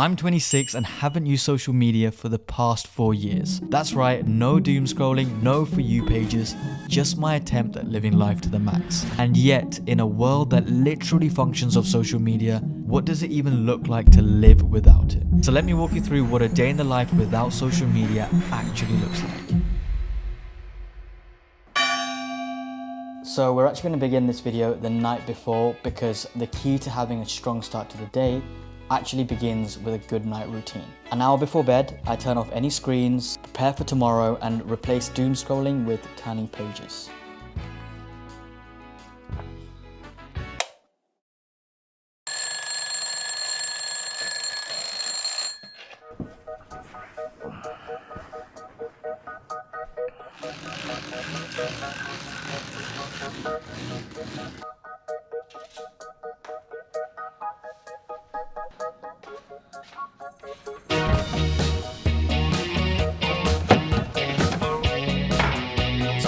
I'm 26 and haven't used social media for the past 4 years. That's right, no doom scrolling, no For You pages, just my attempt at living life to the max. And yet, in a world that literally functions off social media, what does it even look like to live without it? So let me walk you through what a day in the life without social media actually looks like. So we're actually going to begin this video the night before because the key to having a strong start to the day actually begins with a good night routine. An hour before bed, I turn off any screens, prepare for tomorrow, and replace doom scrolling with turning pages.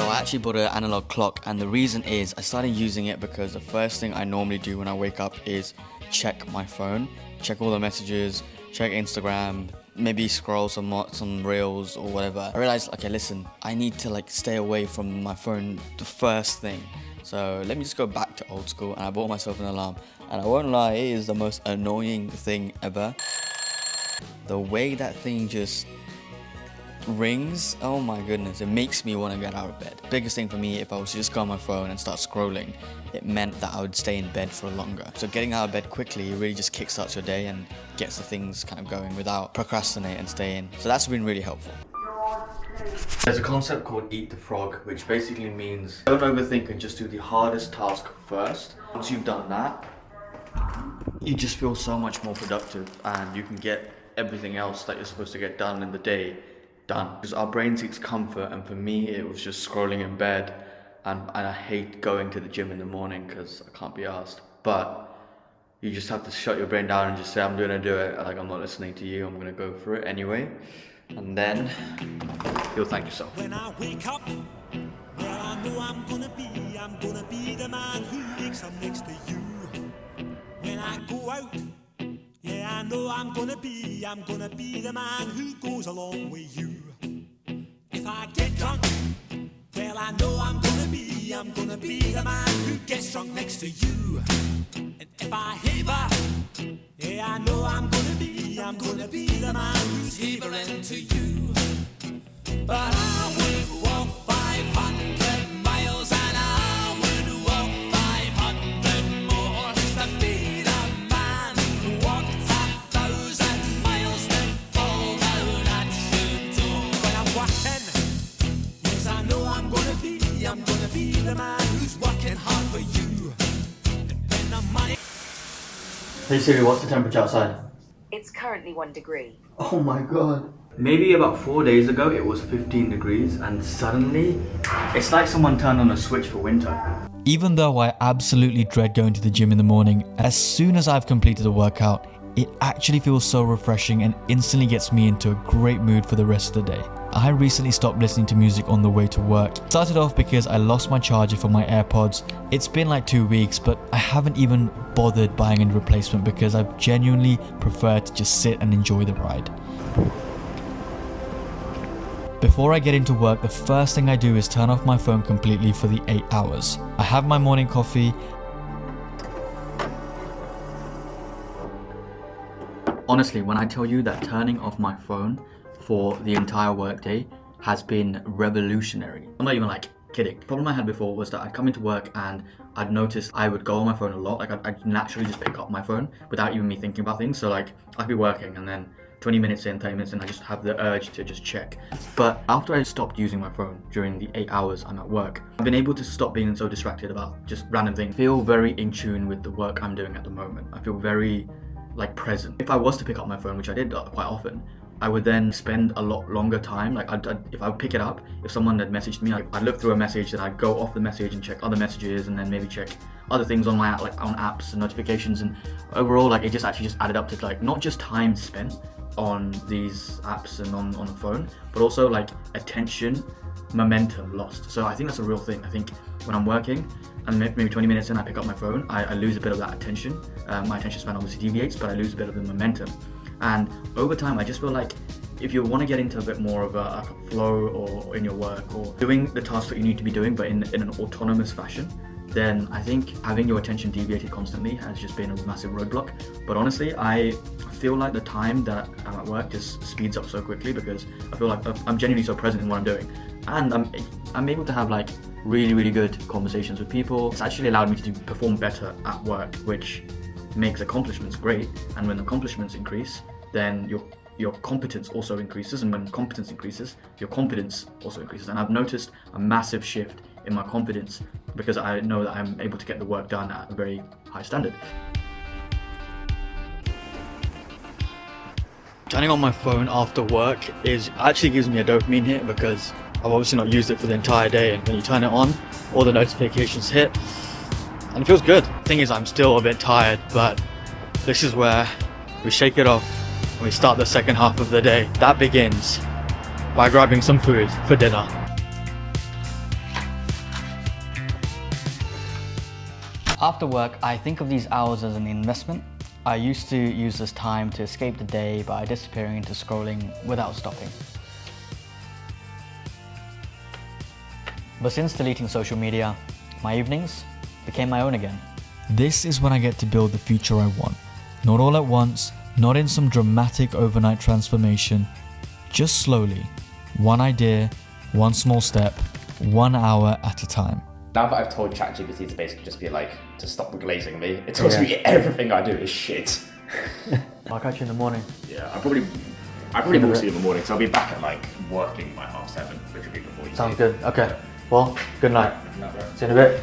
I actually bought an analog clock, and the reason is I started using it because the first thing I normally do when I wake up is check my phone, check all the messages, check Instagram, maybe scroll some reels or whatever. I realized, okay, listen, I need to stay away from my phone the first thing. So let me just go back to old school, and I bought myself an alarm. And I won't lie, it is the most annoying thing ever. The way that thing just rings, oh my goodness, it makes me want to get out of bed. Biggest thing for me, if I was to just go on my phone and start scrolling, it meant that I would stay in bed for longer. So getting out of bed quickly really just kickstarts your day and gets the things kind of going without procrastinate and stay in. So that's been really helpful. There's a concept called eat the frog, which basically means don't overthink and just do the hardest task first. Once you've done that, you just feel so much more productive and you can get everything else that you're supposed to get done in the day done. Because our brain seeks comfort, and for me it was just scrolling in bed, and I hate going to the gym in the morning because I can't be asked. But you just have to shut your brain down and just say, I'm gonna do it, like I'm not listening to you, I'm gonna go for it anyway, and then you'll thank yourself. When I wake up, well I know I'm gonna be the man who wakes up next to you. When I go out, yeah, I know I'm gonna be the man who goes along with you. If I get drunk, well, I know I'm gonna be the man who gets drunk next to you. And if I haver, yeah, I know I'm gonna be the man who's havering to you. But I would walk 500 miles and I would walk 500 more to be the man who walked 1,000 miles to fall down at your door. When I'm working, yes, I know I'm gonna be the man who's working hard for you. And when the money... Hey Siri, what's the temperature outside? It's currently 1 degree. Oh my god. Maybe about 4 days ago it was 15 degrees and suddenly it's like someone turned on a switch for winter. Even though I absolutely dread going to the gym in the morning, as soon as I've completed a workout, it actually feels so refreshing and instantly gets me into a great mood for the rest of the day. I recently stopped listening to music on the way to work. Started off because I lost my charger for my AirPods. It's been like 2 weeks, but I haven't even bothered buying a replacement because I've genuinely preferred to just sit and enjoy the ride. Before I get into work, the first thing I do is turn off my phone completely for the 8 hours. I have my morning coffee. Honestly, when I tell you that turning off my phone for the entire workday has been revolutionary, I'm not even kidding. The problem I had before was that I'd come into work and I'd noticed I would go on my phone a lot. I'd naturally just pick up my phone without even me thinking about things. So I'd be working and then 20 minutes in, 30 minutes in, I just have the urge to just check. But after I stopped using my phone during the 8 hours I'm at work, I've been able to stop being so distracted about just random things. I feel very in tune with the work I'm doing at the moment. I feel very present. If I was to pick up my phone, which I did quite often, I would then spend a lot longer time. If I would pick it up, if someone had messaged me, I'd look through a message, then I'd go off the message and check other messages, and then maybe check other things on my app, on apps and notifications. And overall, it just added up to not just time spent on these apps and on the phone, but also attention, momentum lost. So I think that's a real thing. I think when I'm working and maybe 20 minutes in I pick up my phone, I lose a bit of that attention. My attention span obviously deviates, but I lose a bit of the momentum. And over time, I just feel like if you want to get into a bit more of a flow or in your work or doing the tasks that you need to be doing, but in an autonomous fashion, then I think having your attention deviated constantly has just been a massive roadblock. But honestly, I feel like the time that I'm at work just speeds up so quickly because I feel like I'm genuinely so present in what I'm doing. And I'm able to have like really good conversations with people. It's actually allowed me to perform better at work, which makes accomplishments great. And when accomplishments increase, then your competence also increases, and when competence increases, your confidence also increases. And I've noticed a massive shift in my confidence because I know that I'm able to get the work done at a very high standard. Turning on my phone after work actually gives me a dopamine hit because I've obviously not used it for the entire day, and when you turn it on, all the notifications hit and it feels good. Thing is, I'm still a bit tired, but this is where we shake it off and we start the second half of the day. That begins by grabbing some food for dinner. After work, I think of these hours as an investment. I used to use this time to escape the day by disappearing into scrolling without stopping. But since deleting social media, my evenings became my own again. This is when I get to build the future I want. Not all at once, not in some dramatic overnight transformation, just slowly. One idea, one small step, 1 hour at a time. Now that I've told ChatGPT to basically just be like, to stop glazing me, it tells me everything I do is shit. I'll catch you in the morning. Yeah, I probably will see you in the morning, so I'll be back at like working by 7:30, literally before you Sounds sleep. good. Okay. Well, good night. See you in a bit.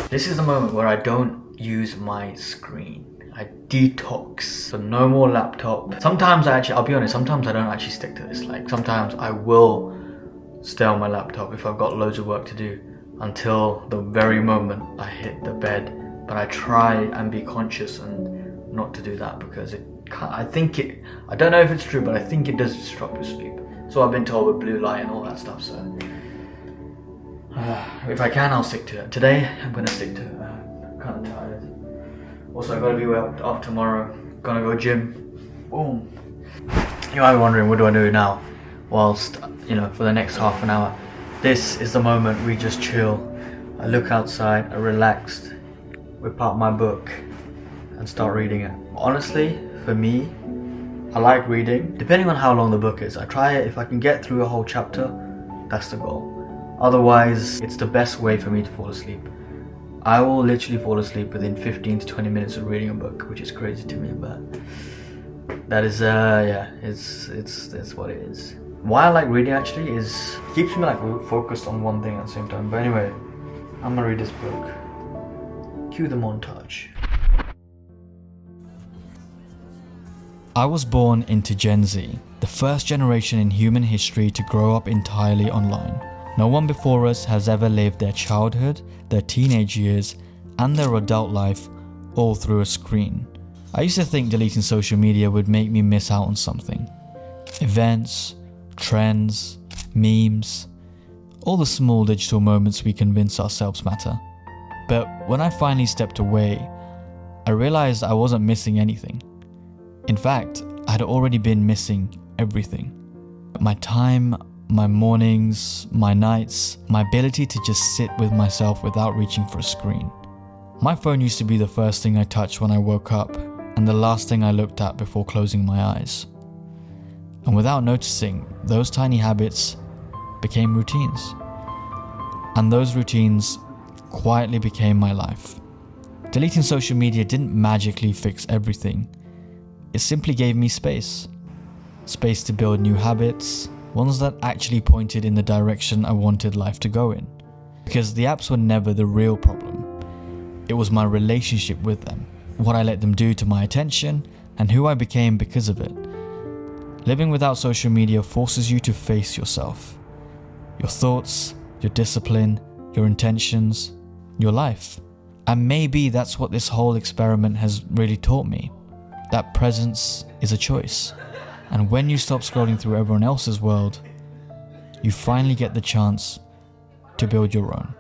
This is the moment where I don't use my screen. I detox. So no more laptop. Sometimes I'll be honest, sometimes I don't actually stick to this. Like sometimes I will stay on my laptop if I've got loads of work to do until the very moment I hit the bed. But I try and be conscious and not to do that because I don't know if it's true, but I think it does disrupt your sleep. So I've been told with blue light and all that stuff, so if I can, I'll stick to it. Today, I'm gonna stick to it. I'm kind of tired. Also, I've got to be up tomorrow. Gonna go gym. Boom. You might be wondering, what do I do now? Whilst, for the next half an hour. This is the moment we just chill. I look outside, I relaxed, whip out my book, and start reading it. Honestly, for me, I like reading. Depending on how long the book is, I try it. If I can get through a whole chapter, that's the goal. Otherwise, it's the best way for me to fall asleep. I will literally fall asleep within 15 to 20 minutes of reading a book, which is crazy to me, but that is, it's what it is. Why I like reading actually is, it keeps me like focused on one thing at the same time. But anyway, I'm gonna read this book. Cue the montage. I was born into Gen Z, the first generation in human history to grow up entirely online. No one before us has ever lived their childhood, their teenage years, and their adult life all through a screen. I used to think deleting social media would make me miss out on something. Events, trends, memes, all the small digital moments we convince ourselves matter. But when I finally stepped away, I realized I wasn't missing anything. In fact, I had already been missing everything. My time, my mornings, my nights, my ability to just sit with myself without reaching for a screen. My phone used to be the first thing I touched when I woke up and the last thing I looked at before closing my eyes. And without noticing, those tiny habits became routines. And those routines quietly became my life. Deleting social media didn't magically fix everything. It simply gave me space. Space to build new habits, ones that actually pointed in the direction I wanted life to go in. Because the apps were never the real problem. It was my relationship with them, what I let them do to my attention, and who I became because of it. Living without social media forces you to face yourself. Your thoughts, your discipline, your intentions, your life. And maybe that's what this whole experiment has really taught me. That presence is a choice. And when you stop scrolling through everyone else's world, you finally get the chance to build your own.